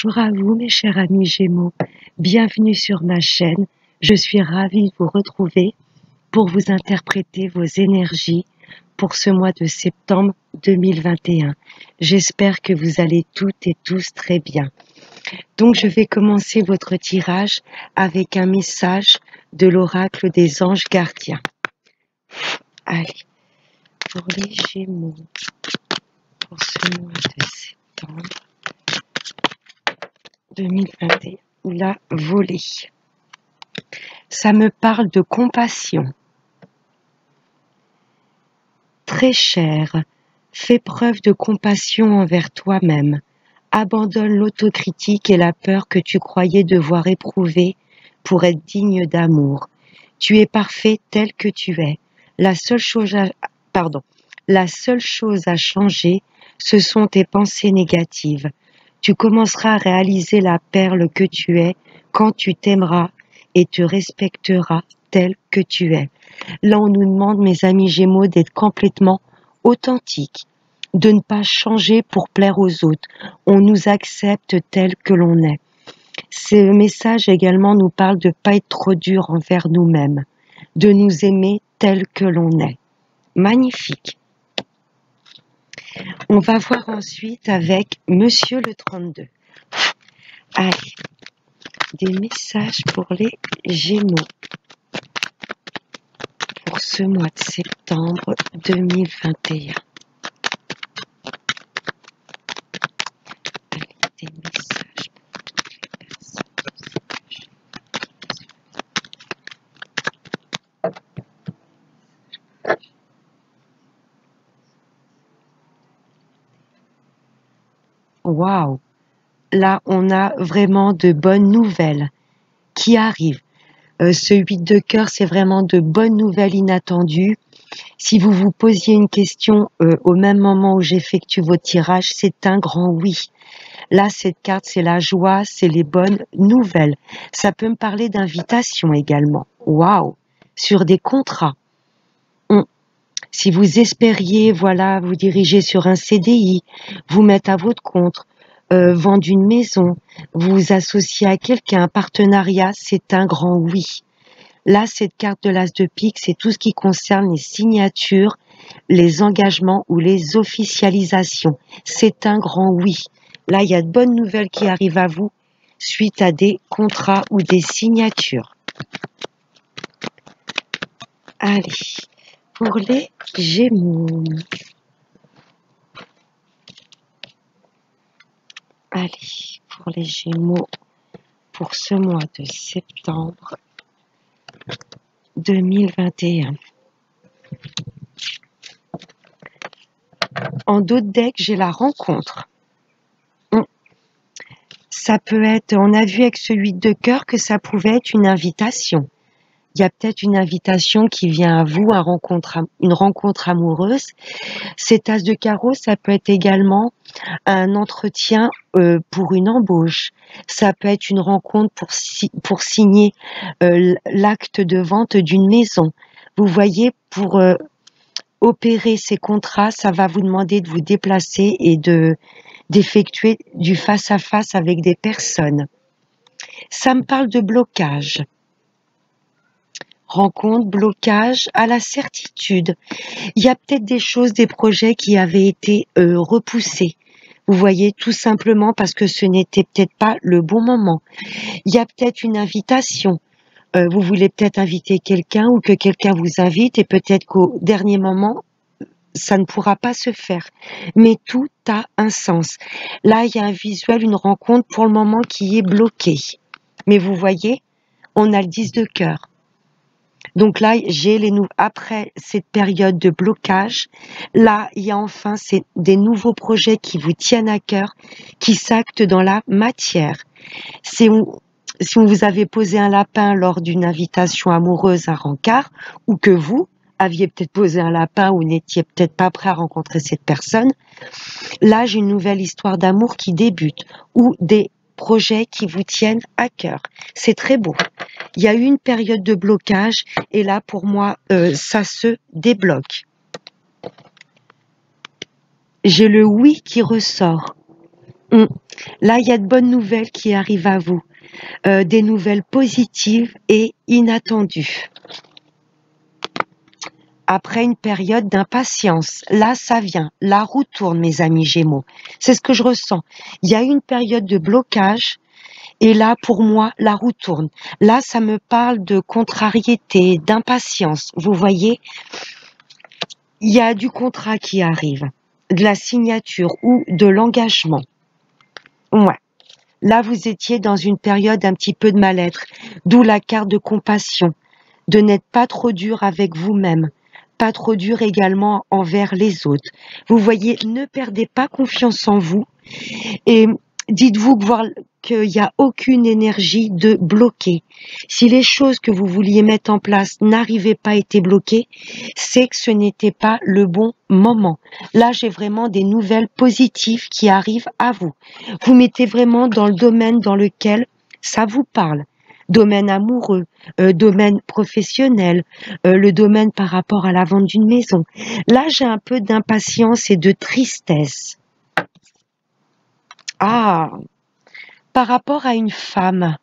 Bonjour à vous, mes chers amis Gémeaux. Bienvenue sur ma chaîne. Je suis ravie de vous retrouver pour vous interpréter vos énergies pour ce mois de septembre 2021. J'espère que vous allez toutes et tous très bien. Donc, je vais commencer votre tirage avec un message de l'oracle des anges gardiens. Allez, pour les Gémeaux, pour ce mois de septembre 2021, la volée. Ça me parle de compassion. Très cher, fais preuve de compassion envers toi-même. Abandonne l'autocritique et la peur que tu croyais devoir éprouver pour être digne d'amour. Tu es parfait tel que tu es. La seule chose à changer, ce sont tes pensées négatives. Tu commenceras à réaliser la perle que tu es quand tu t'aimeras et te respecteras tel que tu es. Là, on nous demande, mes amis Gémeaux, d'être complètement authentiques, de ne pas changer pour plaire aux autres. On nous accepte tel que l'on est. Ce message également nous parle de ne pas être trop dur envers nous-mêmes, de nous aimer tel que l'on est. Magnifique. On va voir ensuite avec Monsieur le 32. Allez, des messages pour les Gémeaux pour ce mois de septembre 2021. Allez, des messages pour toutes les personnes. Waouh! Là, on a vraiment de bonnes nouvelles qui arrivent. Ce 8 de cœur, c'est vraiment de bonnes nouvelles inattendues. Si vous vous posiez une question au même moment où j'effectue vos tirages, c'est un grand oui. Là, cette carte, c'est la joie, c'est les bonnes nouvelles. Ça peut me parler d'invitation également. Waouh! Sur des contrats. Si vous espériez, voilà, vous diriger sur un CDI, vous mettre à votre compte, vendre une maison, vous associer à quelqu'un, un partenariat, c'est un grand oui. Là, cette carte de l'As de pique, c'est tout ce qui concerne les signatures, les engagements ou les officialisations. C'est un grand oui. Là, il y a de bonnes nouvelles qui arrivent à vous suite à des contrats ou des signatures. Allez, pour les Gémeaux. Allez, pour les Gémeaux, pour ce mois de septembre 2021. En dos de deck, j'ai la rencontre. Ça peut être, on a vu avec ce 8 de cœur que ça pouvait être une invitation. Il y a peut-être une invitation qui vient à vous, une rencontre amoureuse. Cet as de carreau, ça peut être également un entretien pour une embauche. Ça peut être une rencontre pour signer l'acte de vente d'une maison. Vous voyez, pour opérer ces contrats, ça va vous demander de vous déplacer et d'effectuer du face-à-face avec des personnes. Ça me parle de blocage. Rencontre, blocage, à la certitude. Il y a peut-être des choses, des projets qui avaient été repoussés. Vous voyez, tout simplement parce que ce n'était peut-être pas le bon moment. Il y a peut-être une invitation. Vous voulez peut-être inviter quelqu'un ou que quelqu'un vous invite et peut-être qu'au dernier moment, ça ne pourra pas se faire. Mais tout a un sens. Là, il y a un visuel, une rencontre pour le moment qui est bloquée. Mais vous voyez, on a le 10 de cœur. Donc là, après cette période de blocage, là, il y a enfin des nouveaux projets qui vous tiennent à cœur, qui s'actent dans la matière. Si on vous avait posé un lapin lors d'une invitation amoureuse à Rencard, ou que vous aviez peut-être posé un lapin ou n'étiez peut-être pas prêt à rencontrer cette personne, là, j'ai une nouvelle histoire d'amour qui débute, ou des projets qui vous tiennent à cœur. C'est très beau. Il y a eu une période de blocage et là, pour moi, ça se débloque. J'ai le oui qui ressort. Mmh. Là, il y a de bonnes nouvelles qui arrivent à vous, des nouvelles positives et inattendues. Après une période d'impatience, là, ça vient, la roue tourne, mes amis Gémeaux. C'est ce que je ressens. Il y a eu une période de blocage et là, pour moi, la roue tourne. Là, ça me parle de contrariété, d'impatience. Vous voyez, il y a du contrat qui arrive, de la signature ou de l'engagement. Ouais. Là, vous étiez dans une période un petit peu de mal-être, d'où la carte de compassion, de n'être pas trop dur avec vous-même, pas trop dur également envers les autres. Vous voyez, ne perdez pas confiance en vous et dites-vous qu'il n'y a aucune énergie de bloquer. Si les choses que vous vouliez mettre en place n'arrivaient pas à être bloquées, c'est que ce n'était pas le bon moment. Là, j'ai vraiment des nouvelles positives qui arrivent à vous. Vous mettez vraiment dans le domaine dans lequel ça vous parle. Domaine amoureux, domaine professionnel, le domaine par rapport à la vente d'une maison. Là, j'ai un peu d'impatience et de tristesse. Ah, par rapport à une femme,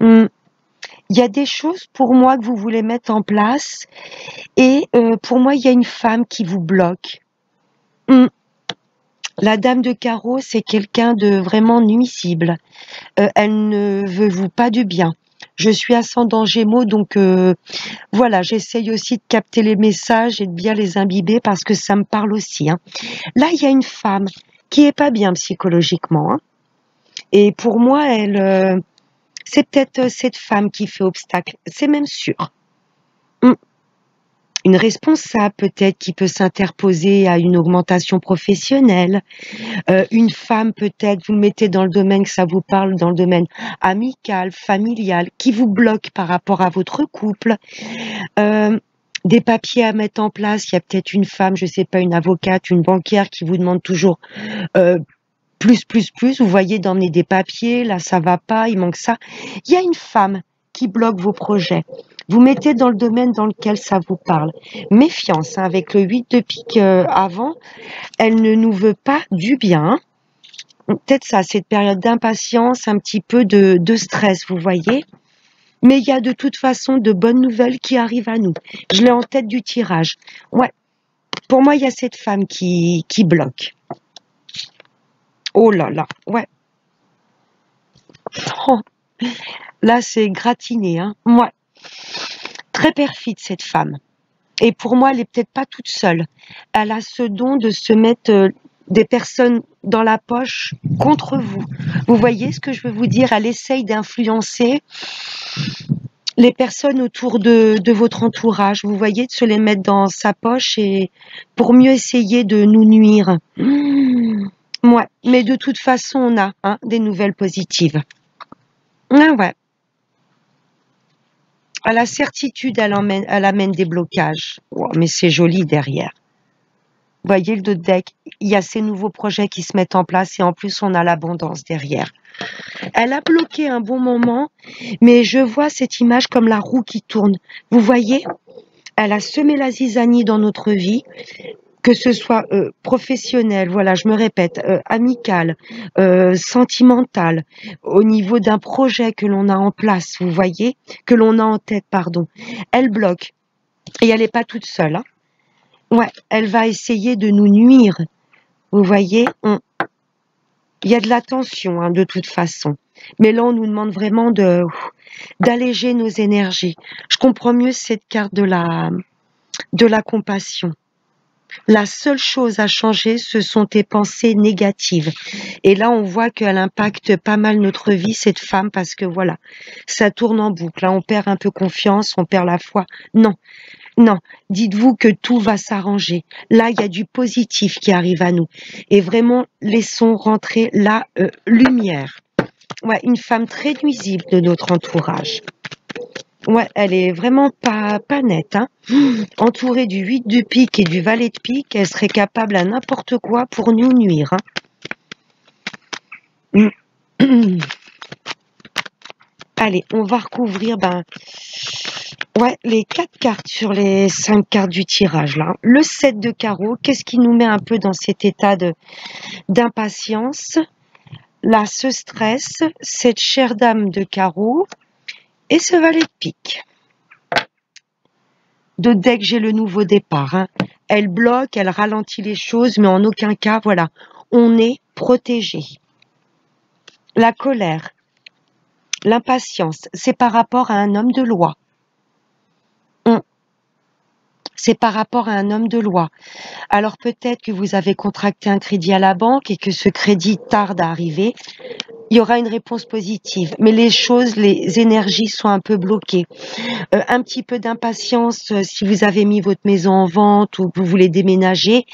hmm, il y a des choses pour moi que vous voulez mettre en place et pour moi, il y a une femme qui vous bloque. Hmm, la dame de carreau, c'est quelqu'un de vraiment nuisible. Elle ne veut vous pas du bien. Je suis ascendant Gémeaux, donc voilà, j'essaye aussi de capter les messages et de bien les imbiber parce que ça me parle aussi, hein. Là, il y a une femme qui est pas bien psychologiquement, hein. Et pour moi, c'est peut-être cette femme qui fait obstacle, c'est même sûr. Mm. Une responsable peut-être qui peut s'interposer à une augmentation professionnelle, une femme peut-être, vous le mettez dans le domaine que ça vous parle, dans le domaine amical, familial, qui vous bloque par rapport à votre couple, euh, des papiers à mettre en place, il y a peut-être une femme, je sais pas, une avocate, une banquière qui vous demande toujours euh, plus, vous voyez, d'emmener des papiers, là ça va pas, il manque ça. Il y a une femme qui bloque vos projets. Vous mettez dans le domaine dans lequel ça vous parle. Méfiance, hein, avec le 8 de pique avant, elle ne nous veut pas du bien. Peut-être ça, cette période d'impatience, un petit peu de stress, vous voyez. Mais il y a de toute façon de bonnes nouvelles qui arrivent à nous. Je l'ai en tête du tirage. Ouais, pour moi, il y a cette femme qui bloque. Oh là là, ouais. Oh, là, c'est gratiné, hein. Ouais. Très perfide, cette femme. Et pour moi, elle est peut-être pas toute seule. Elle a ce don de se mettre des personnes dans la poche contre vous. Vous voyez ce que je veux vous dire? Elle essaye d'influencer les personnes autour de votre entourage. Vous voyez, de se les mettre dans sa poche et pour mieux essayer de nous nuire. Ouais, mais de toute façon, on a des nouvelles positives. Ah ouais. À la certitude, elle amène des blocages. Oh, mais c'est joli derrière. Vous voyez le dos de deck, il y a ces nouveaux projets qui se mettent en place et en plus on a l'abondance derrière. Elle a bloqué un bon moment, mais je vois cette image comme la roue qui tourne. Vous voyez, elle a semé la zizanie dans notre vie, que ce soit professionnel, voilà, je me répète, amical, sentimental, au niveau d'un projet que l'on a en place, vous voyez, que l'on a en tête, pardon. Elle bloque et elle n'est pas toute seule, hein. Ouais, elle va essayer de nous nuire. Vous voyez, il y a de la tension, hein, de toute façon. Mais là, on nous demande vraiment d'alléger nos énergies. Je comprends mieux cette carte de la compassion. La seule chose à changer, ce sont tes pensées négatives. Et là, on voit qu'elle impacte pas mal notre vie, cette femme, parce que voilà, ça tourne en boucle. Là, on perd un peu confiance, on perd la foi. Non, non, dites-vous que tout va s'arranger. Là, il y a du positif qui arrive à nous. Et vraiment, laissons rentrer la lumière. Ouais, une femme très nuisible de notre entourage. Ouais, elle est vraiment pas nette, hein. Entourée du 8 de pique et du valet de pique, elle serait capable à n'importe quoi pour nous nuire, hein. Allez, on va recouvrir Ouais, les 4 cartes sur les 5 cartes du tirage, là. Le 7 de carreau, qu'est-ce qui nous met un peu dans cet état d'impatience? Là, ce stress, cette chère dame de carreau et ce valet de pique. De deck, j'ai le nouveau départ, hein. Elle bloque, elle ralentit les choses, mais en aucun cas, voilà, on est protégé. La colère, l'impatience, c'est par rapport à un homme de loi. C'est par rapport à un homme de loi. Alors peut-être que vous avez contracté un crédit à la banque et que ce crédit tarde à arriver. Il y aura une réponse positive, mais les choses, les énergies sont un peu bloquées. Un petit peu d'impatience si vous avez mis votre maison en vente ou que vous voulez déménager.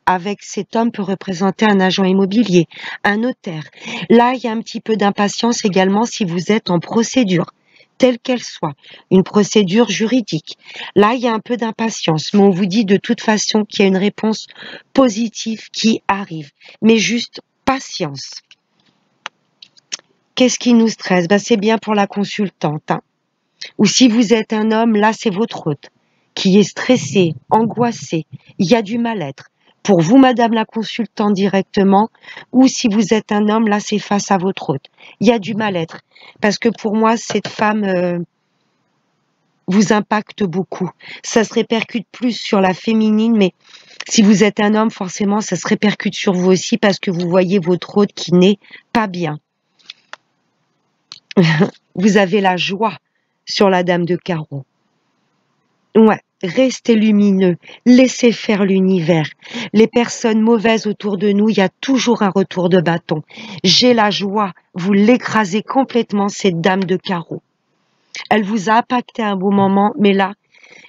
Avec cet homme peut représenter un agent immobilier, un notaire. Là, il y a un petit peu d'impatience également si vous êtes en procédure, telle qu'elle soit, une procédure juridique. Là, il y a un peu d'impatience, mais on vous dit de toute façon qu'il y a une réponse positive qui arrive. Mais juste patience. Qu'est-ce qui nous stresse? Ben, c'est bien pour la consultante, hein. Ou si vous êtes un homme, là, c'est votre hôte qui est stressé, angoissé, il y a du mal-être. Pour vous, madame la consultante directement, ou si vous êtes un homme, là, c'est face à votre hôte. Il y a du mal-être. Parce que pour moi, cette femme vous impacte beaucoup. Ça se répercute plus sur la féminine, mais si vous êtes un homme, forcément, ça se répercute sur vous aussi parce que vous voyez votre hôte qui n'est pas bien. Vous avez la joie sur la dame de carreau. Ouais, restez lumineux, laissez faire l'univers. Les personnes mauvaises autour de nous, il y a toujours un retour de bâton. J'ai la joie, vous l'écrasez complètement, cette dame de carreau. Elle vous a impacté à un bon moment, mais là,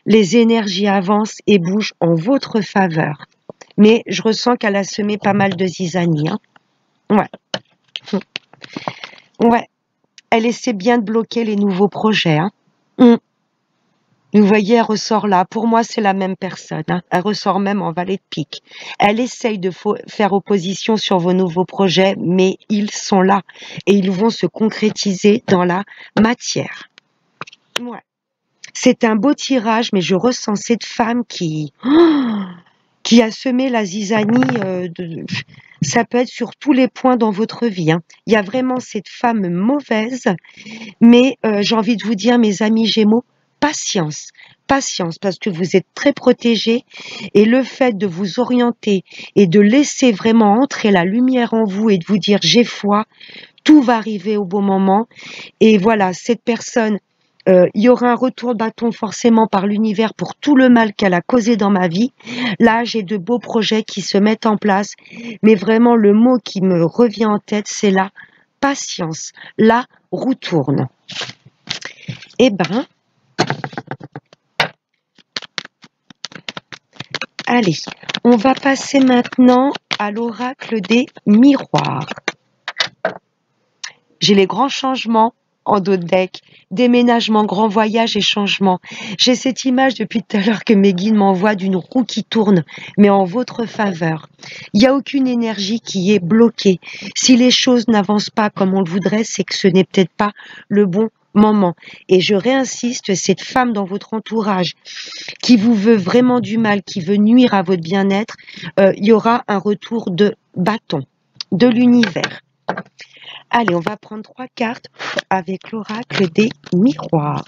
les énergies avancent et bougent en votre faveur. Mais je ressens qu'elle a semé pas mal de zizanie, hein. Ouais. Ouais. Elle essaie bien de bloquer les nouveaux projets, hein. Vous voyez, elle ressort là. Pour moi, c'est la même personne, hein. Elle ressort même en valet de pique. Elle essaye de faire opposition sur vos nouveaux projets, mais ils sont là et ils vont se concrétiser dans la matière. Ouais. C'est un beau tirage, mais je ressens cette femme qui a semé la zizanie. Ça peut être sur tous les points dans votre vie, hein. Il y a vraiment cette femme mauvaise, mais j'ai envie de vous dire, mes amis Gémeaux, patience, patience, parce que vous êtes très protégés et le fait de vous orienter et de laisser vraiment entrer la lumière en vous et de vous dire j'ai foi, tout va arriver au bon moment. Et voilà, cette personne, il y aura un retour de bâton forcément par l'univers pour tout le mal qu'elle a causé dans ma vie. Là, j'ai de beaux projets qui se mettent en place, mais vraiment le mot qui me revient en tête, c'est la patience. La roue tourne. Eh ben, allez, on va passer maintenant à l'oracle des miroirs. J'ai les grands changements en dos de deck, déménagement, grand voyage et changement. J'ai cette image depuis tout à l'heure que mes guides m'envoient d'une roue qui tourne, mais en votre faveur. Il n'y a aucune énergie qui est bloquée. Si les choses n'avancent pas comme on le voudrait, c'est que ce n'est peut-être pas le bon moment. Et je réinsiste, cette femme dans votre entourage qui vous veut vraiment du mal, qui veut nuire à votre bien-être, il y aura un retour de bâton, de l'univers. Allez, on va prendre 3 cartes avec l'oracle des miroirs.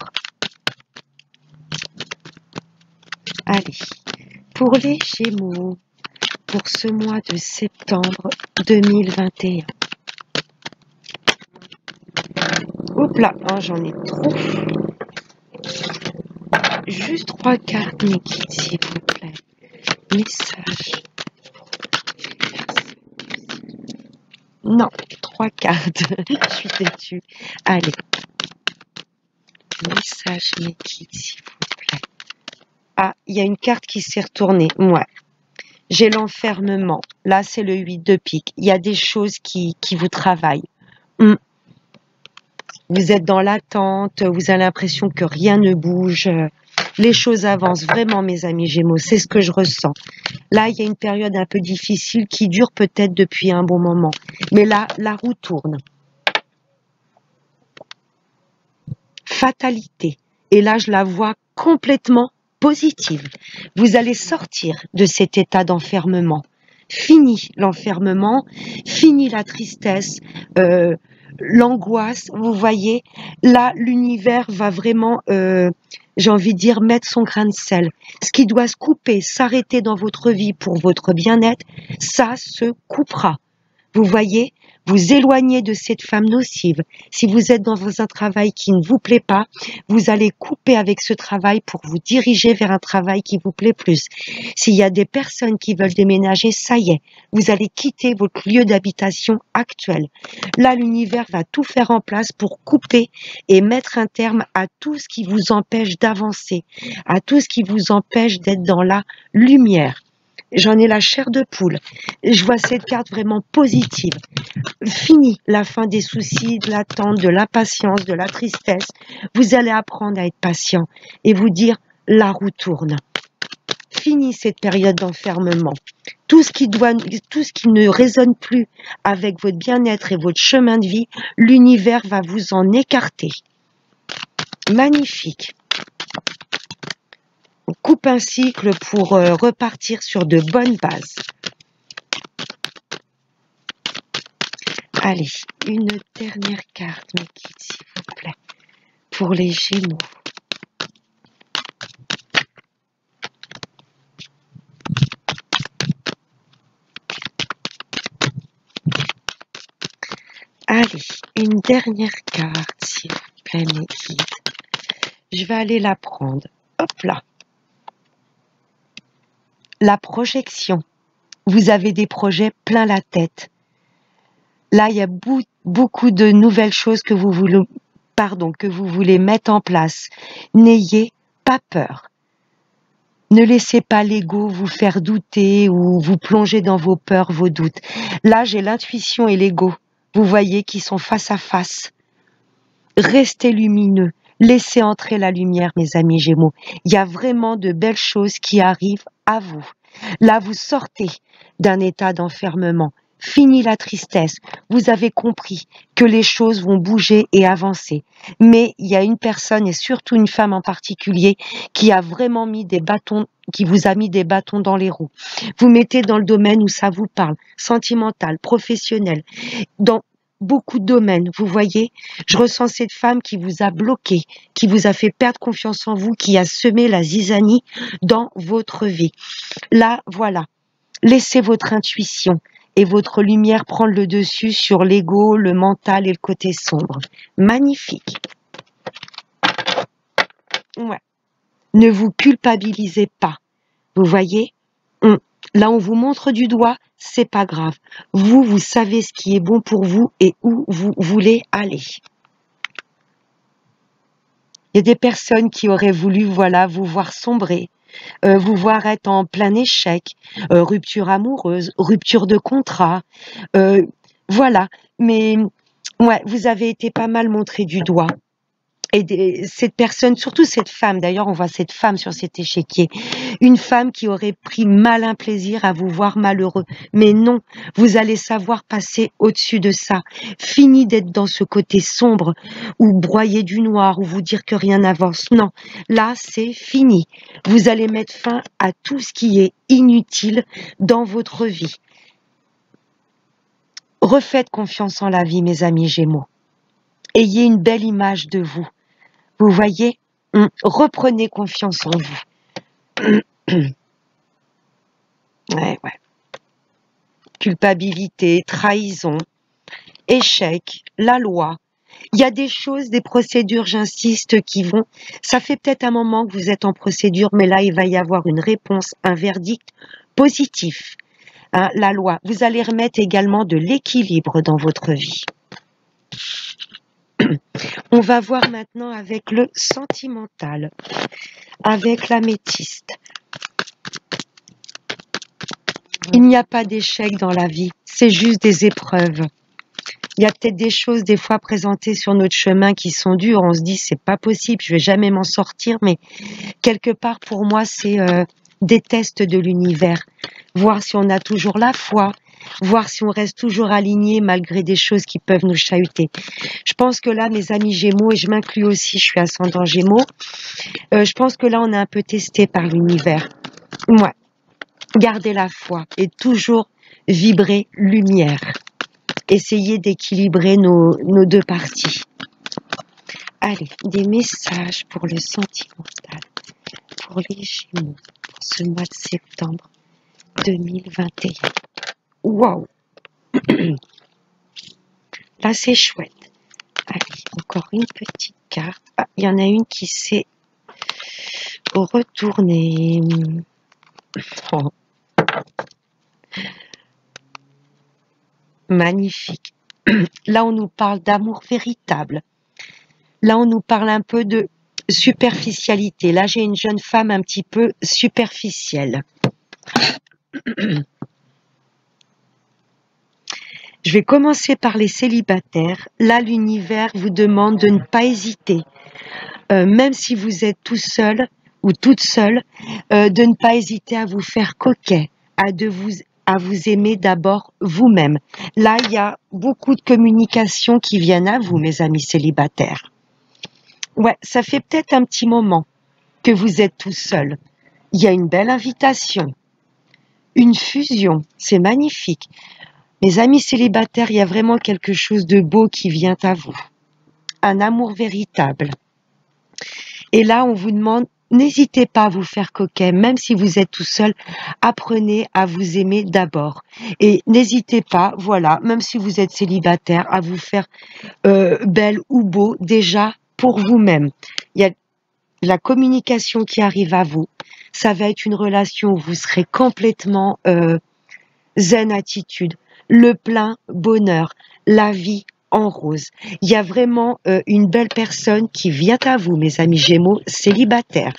Allez, pour les Gémeaux, pour ce mois de septembre 2021. Oups là, oh, j'en ai trop. Juste 3 cartes, mes guides, s'il vous plaît. Message. Non, 3 cartes. Je suis têtue. Allez. Message, mes guides, s'il vous plaît. Ah, il y a une carte qui s'est retournée. Ouais. J'ai l'enfermement. Là, c'est le 8 de pique. Il y a des choses qui vous travaillent. Vous êtes dans l'attente, vous avez l'impression que rien ne bouge. Les choses avancent vraiment, mes amis Gémeaux. C'est ce que je ressens. Là, il y a une période un peu difficile qui dure peut-être depuis un bon moment. Mais là, la roue tourne. Fatalité. Et là, je la vois complètement positive. Vous allez sortir de cet état d'enfermement. Fini l'enfermement, fini la tristesse, l'angoisse. Vous voyez, là, l'univers va vraiment, j'ai envie de dire, mettre son grain de sel. Ce qui doit se couper, s'arrêter dans votre vie pour votre bien-être, ça se coupera. Vous voyez, vous éloignez de cette femme nocive. Si vous êtes dans un travail qui ne vous plaît pas, vous allez couper avec ce travail pour vous diriger vers un travail qui vous plaît plus. S'il y a des personnes qui veulent déménager, ça y est, vous allez quitter votre lieu d'habitation actuel. Là, l'univers va tout faire en place pour couper et mettre un terme à tout ce qui vous empêche d'avancer, à tout ce qui vous empêche d'être dans la lumière. J'en ai la chair de poule. Je vois cette carte vraiment positive. Fini la fin des soucis, de l'attente, de l'impatience, de la tristesse. Vous allez apprendre à être patient et vous dire la roue tourne. Fini cette période d'enfermement. Tout ce qui ne résonne plus avec votre bien-être et votre chemin de vie, l'univers va vous en écarter. Magnifique. On coupe un cycle pour repartir sur de bonnes bases. Allez, une dernière carte, mes kids, s'il vous plaît, pour les Gémeaux. Allez, une dernière carte, s'il vous plaît, mes kids. Je vais aller la prendre. Hop là. La projection. Vous avez des projets plein la tête. Là, il y a beaucoup de nouvelles choses que vous voulez mettre en place. N'ayez pas peur. Ne laissez pas l'ego vous faire douter ou vous plonger dans vos peurs, vos doutes. Là, j'ai l'intuition et l'ego, vous voyez, qui sont face à face. Restez lumineux. Laissez entrer la lumière, mes amis Gémeaux. Il y a vraiment de belles choses qui arrivent à vous. Là, vous sortez d'un état d'enfermement. Fini la tristesse. Vous avez compris que les choses vont bouger et avancer. Mais il y a une personne, et surtout une femme en particulier, qui a vraiment qui vous a mis des bâtons dans les roues. Vous mettez dans le domaine où ça vous parle, sentimental, professionnel, dans beaucoup de domaines, vous voyez. Je ressens cette femme qui vous a bloqué, qui vous a fait perdre confiance en vous, qui a semé la zizanie dans votre vie. Là, voilà. Laissez votre intuition et votre lumière prendre le dessus sur l'ego, le mental et le côté sombre. Magnifique. Ouais. Ne vous culpabilisez pas. Vous voyez, là, on vous montre du doigt, c'est pas grave. Vous savez ce qui est bon pour vous et où vous voulez aller. Il y a des personnes qui auraient voulu, voilà, vous voir sombrer, vous voir être en plein échec, rupture amoureuse, rupture de contrat, voilà. Mais ouais, vous avez été pas mal montré du doigt. Et cette personne, surtout cette femme, d'ailleurs on voit cette femme sur cet échiquier, une femme qui aurait pris malin plaisir à vous voir malheureux. Mais non, vous allez savoir passer au-dessus de ça. Fini d'être dans ce côté sombre, ou broyer du noir, ou vous dire que rien n'avance. Non, là c'est fini. Vous allez mettre fin à tout ce qui est inutile dans votre vie. Refaites confiance en la vie, mes amis Gémeaux. Ayez une belle image de vous. Vous voyez, reprenez confiance en vous. Ouais. Culpabilité, trahison, échec, la loi. Il y a des choses, des procédures, j'insiste, qui vont... Ça fait peut-être un moment que vous êtes en procédure, mais là, il va y avoir une réponse, un verdict positif. Hein, la loi. Vous allez remettre également de l'équilibre dans votre vie. On va voir maintenant avec le sentimental, avec l'améthyste. Il n'y a pas d'échec dans la vie, c'est juste des épreuves. Il y a peut-être des choses des fois présentées sur notre chemin qui sont dures, on se dit c'est pas possible, je vais jamais m'en sortir, mais quelque part pour moi c'est des tests de l'univers, voir si on a toujours la foi, voir si on reste toujours aligné malgré des choses qui peuvent nous chahuter. Je pense que là, mes amis Gémeaux, et je m'inclus aussi, je suis ascendant Gémeaux, je pense que là, on est un peu testé par l'univers. Ouais. Gardez la foi et toujours vibrer lumière. Essayez d'équilibrer nos deux parties. Allez, des messages pour le sentimental, pour les Gémeaux, pour ce mois de septembre 2021. Waouh! Là, c'est chouette. Allez, encore une petite carte. Ah, il y en a une qui s'est retournée. Oh. Magnifique. Là, on nous parle d'amour véritable. Là, on nous parle un peu de superficialité. Là, j'ai une jeune femme un petit peu superficielle. Je vais commencer par les célibataires. Là, l'univers vous demande de ne pas hésiter. Même si vous êtes tout seul ou toute seule, de ne pas hésiter à vous faire coquet, à vous aimer d'abord vous-même. Là, il y a beaucoup de communications qui viennent à vous, mes amis célibataires. Ouais, ça fait peut-être un petit moment que vous êtes tout seul. Il y a une belle invitation, une fusion, c'est magnifique. Mes amis célibataires, il y a vraiment quelque chose de beau qui vient à vous. Un amour véritable. Et là, on vous demande, n'hésitez pas à vous faire coquet, même si vous êtes tout seul, apprenez à vous aimer d'abord. Et n'hésitez pas, voilà, même si vous êtes célibataire, à vous faire belle ou beau déjà pour vous-même. Il y a la communication qui arrive à vous. Ça va être une relation où vous serez complètement zen attitude, le plein bonheur, la vie en rose. Il y a vraiment une belle personne qui vient à vous, mes amis Gémeaux célibataires.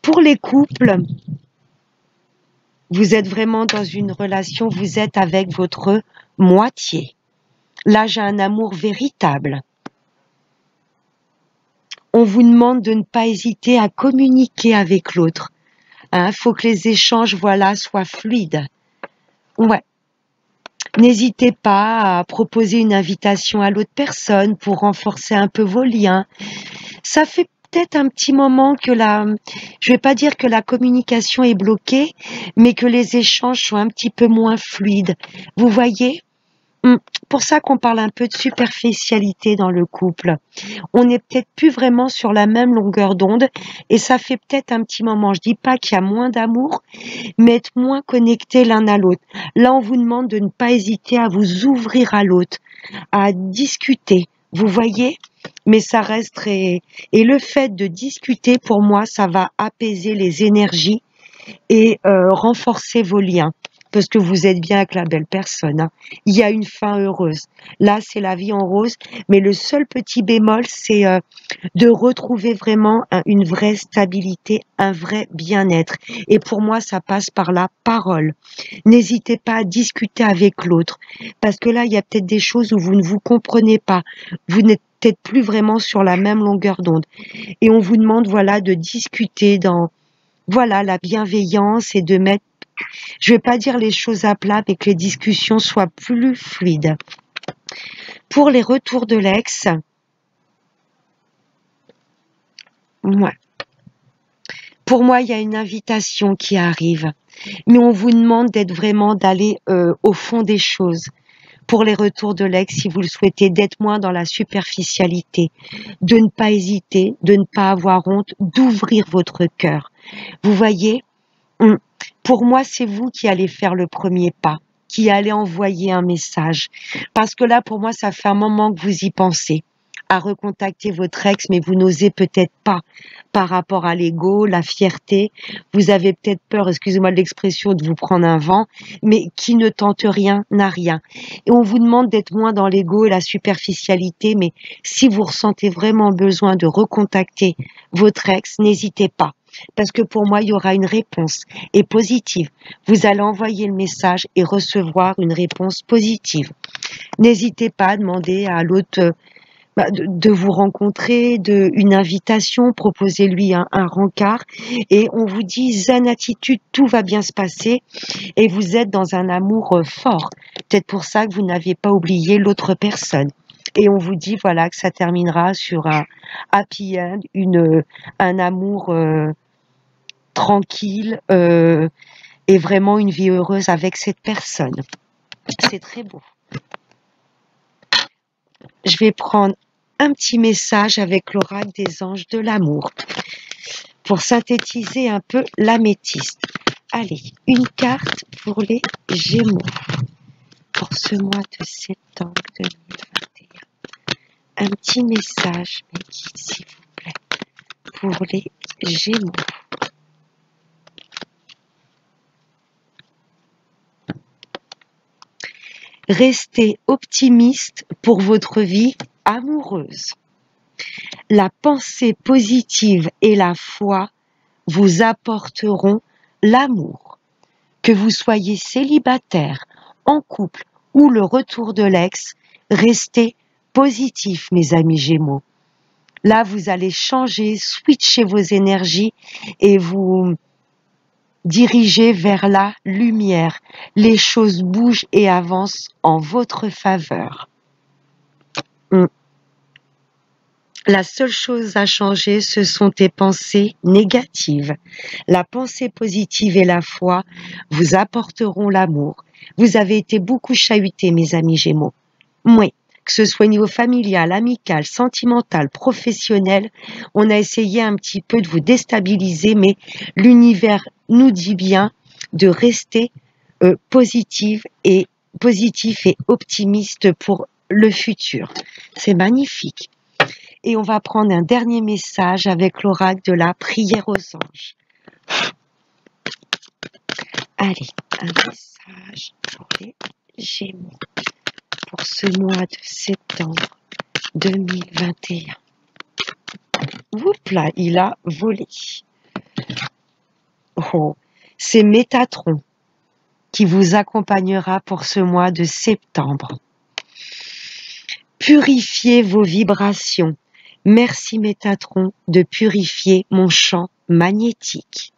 Pour les couples, vous êtes vraiment dans une relation, vous êtes avec votre moitié. Là, j'ai un amour véritable. On vous demande de ne pas hésiter à communiquer avec l'autre. Il faut que les échanges, voilà, soient fluides. Ouais. N'hésitez pas à proposer une invitation à l'autre personne pour renforcer un peu vos liens. Ça fait peut-être un petit moment que je vais pas dire que la communication est bloquée, mais que les échanges sont un petit peu moins fluides. Vous voyez? Pour ça qu'on parle un peu de superficialité dans le couple. On n'est peut-être plus vraiment sur la même longueur d'onde et ça fait peut-être un petit moment. Je dis pas qu'il y a moins d'amour, mais être moins connectés l'un à l'autre. Là, on vous demande de ne pas hésiter à vous ouvrir à l'autre, à discuter. Vous voyez? Mais ça reste très... Et le fait de discuter, pour moi, ça va apaiser les énergies et renforcer vos liens. Parce que vous êtes bien avec la belle personne. Hein. Il y a une fin heureuse. Là, c'est la vie en rose. Mais le seul petit bémol, c'est de retrouver vraiment une vraie stabilité, un vrai bien-être. Et pour moi, ça passe par la parole. N'hésitez pas à discuter avec l'autre. Parce que là, il y a peut-être des choses où vous ne vous comprenez pas. Vous n'êtes peut-être plus vraiment sur la même longueur d'onde. Et on vous demande, voilà, de discuter dans, voilà, la bienveillance et de mettre, je vais pas dire les choses à plat, mais que les discussions soient plus fluides. Pour les retours de l'ex, ouais. Pour moi, il y a une invitation qui arrive, mais on vous demande d'être vraiment d'aller au fond des choses. Pour les retours de l'ex, si vous le souhaitez, d'être moins dans la superficialité, de ne pas hésiter, de ne pas avoir honte, d'ouvrir votre cœur. Vous voyez, pour moi, c'est vous qui allez faire le premier pas, qui allez envoyer un message. Parce que là, pour moi, ça fait un moment que vous y pensez à recontacter votre ex, mais vous n'osez peut-être pas par rapport à l'ego, la fierté. Vous avez peut-être peur, excusez-moi de l'expression, de vous prendre un vent, mais qui ne tente rien n'a rien. Et on vous demande d'être moins dans l'ego et la superficialité, mais si vous ressentez vraiment besoin de recontacter votre ex, n'hésitez pas. Parce que pour moi, il y aura une réponse et positive. Vous allez envoyer le message et recevoir une réponse positive. N'hésitez pas à demander à l'autre de vous rencontrer, une invitation, proposez-lui un rencard et on vous dit zen attitude, tout va bien se passer et vous êtes dans un amour fort. Peut-être pour ça que vous n'aviez pas oublié l'autre personne. Et on vous dit voilà que ça terminera sur un happy end, un amour tranquille et vraiment une vie heureuse avec cette personne. C'est très beau. Je vais prendre un petit message avec l'oracle des anges de l'amour pour synthétiser un peu l'améthyste. Allez, une carte pour les Gémeaux pour ce mois de septembre 2021. Un petit message, mes guides, s'il vous plaît, pour les Gémeaux. Restez optimiste pour votre vie amoureuse. La pensée positive et la foi vous apporteront l'amour. Que vous soyez célibataire, en couple ou le retour de l'ex, restez positif, mes amis Gémeaux. Là, vous allez changer, switcher vos énergies et vous diriger vers la lumière. Les choses bougent et avancent en votre faveur. La seule chose à changer, ce sont tes pensées négatives. La pensée positive et la foi vous apporteront l'amour. Vous avez été beaucoup chahutés, mes amis Gémeaux. Oui, que ce soit au niveau familial, amical, sentimental, professionnel, on a essayé un petit peu de vous déstabiliser, mais l'univers nous dit bien de rester positif et optimiste pour le futur. C'est magnifique. Et on va prendre un dernier message avec l'oracle de la prière aux anges. Allez, un message pour les Gémeaux pour ce mois de septembre 2021. Oups là, il a volé. Oh, c'est Métatron qui vous accompagnera pour ce mois de septembre. Purifiez vos vibrations. Merci Métatron de purifier mon champ magnétique.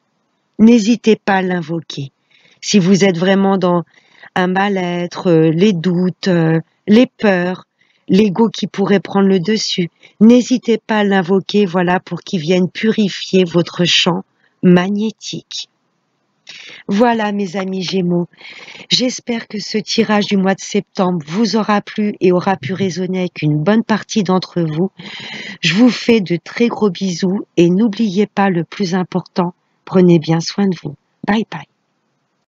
N'hésitez pas à l'invoquer. Si vous êtes vraiment dans un mal-être, les doutes, les peurs, l'ego qui pourrait prendre le dessus, n'hésitez pas à l'invoquer, voilà, pour qu'il vienne purifier votre champ magnétique. Voilà mes amis Gémeaux, j'espère que ce tirage du mois de septembre vous aura plu et aura pu résonner avec une bonne partie d'entre vous. Je vous fais de très gros bisous et n'oubliez pas le plus important, prenez bien soin de vous. Bye bye.